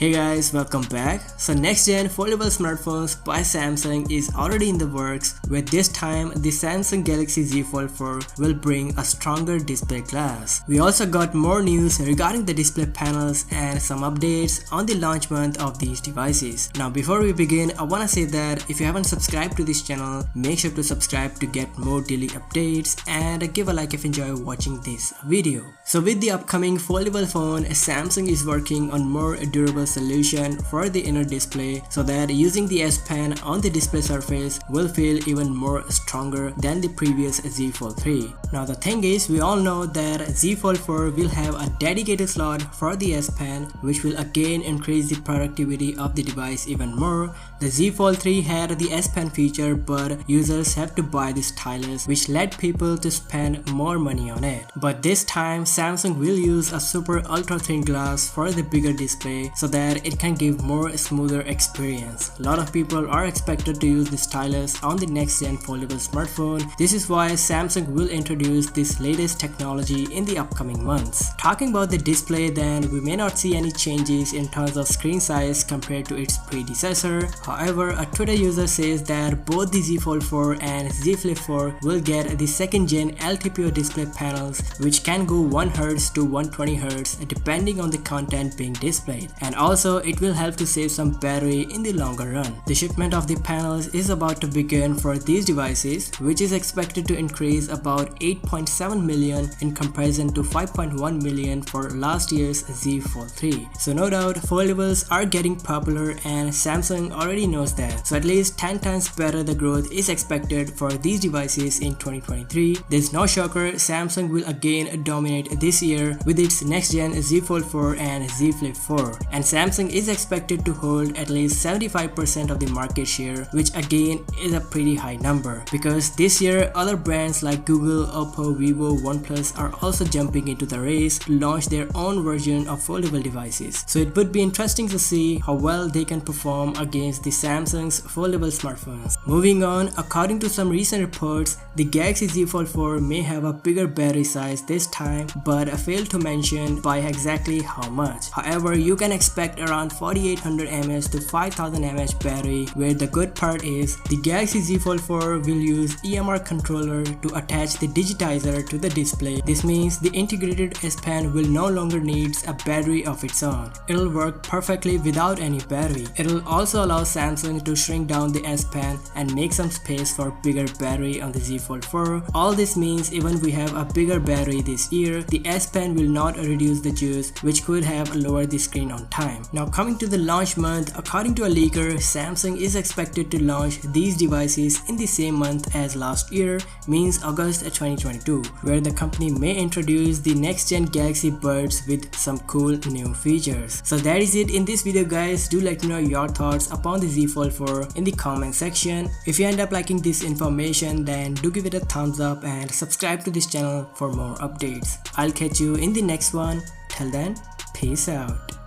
Hey guys, welcome back. So next gen foldable smartphones by Samsung is already in the works, where this time the Samsung Galaxy Z Fold 4 will bring a stronger display glass. We also got more news regarding the display panels and some updates on the launch month of these devices. Now before we begin, I wanna say that if you haven't subscribed to this channel, make sure to subscribe to get more daily updates and give a like if you enjoy watching this video. So with the upcoming foldable phone, Samsung is working on more durable solution for the inner display so that using the S Pen on the display surface will feel even more stronger than the previous Z Fold 3. Now the thing is, we all know that Z Fold 4 will have a dedicated slot for the S Pen, which will again increase the productivity of the device even more. The Z Fold 3 had the S Pen feature, but users have to buy the stylus, which led people to spend more money on it. But this time Samsung will use a super ultra thin glass for the bigger display so that it can give more smoother experience. A lot of people are expected to use the stylus on the next gen foldable smartphone. This is why Samsung will introduce this latest technology in the upcoming months. Talking about the display, then we may not see any changes in terms of screen size compared to its predecessor. However, a Twitter user says that both the Z Fold 4 and Z Flip 4 will get the second gen LTPO display panels, which can go 1Hz to 120Hz depending on the content being displayed, and also it will help to save some battery in the longer run. The shipment of the panels is about to begin for these devices, which is expected to increase about 8.7 million in comparison to 5.1 million for last year's Z Fold 3. So no doubt foldables are getting popular and Samsung already knows that. So at least 10 times better the growth is expected for these devices in 2023. There's no shocker, Samsung will again dominate this year with its next gen Z Fold 4 and Z Flip 4. And Samsung is expected to hold at least 75% of the market share, which again is a pretty high number, because this year other brands like Google, Oppo, Vivo, OnePlus are also jumping into the race to launch their own version of foldable devices. So it would be interesting to see how well they can perform against the Samsung's foldable smartphones. Moving on, according to some recent reports, the Galaxy Z Fold 4 may have a bigger battery size this time, but failed to mention by exactly how much. However, you can expect around 4800 mAh to 5000 mAh battery, where the good part is the Galaxy Z Fold 4 will use EMR controller to attach the digitizer to the display. This means the integrated S Pen will no longer need a battery of its own. It'll work perfectly without any battery. It'll also allow Samsung to shrink down the S Pen and make some space for bigger battery on the Z Fold 4. All this means even we have a bigger battery this year, the S Pen will not reduce the juice, which could have lowered the screen on time. Now coming to the launch month, according to a leaker, Samsung is expected to launch these devices in the same month as last year, means August 2022, where the company may introduce the next gen Galaxy Buds with some cool new features. So that is it in this video guys. Do let me know your thoughts upon the Z Fold 4 in the comment section. If you end up liking this information, then do give it a thumbs up and subscribe to this channel for more updates. I'll catch you in the next one. Till then, peace out.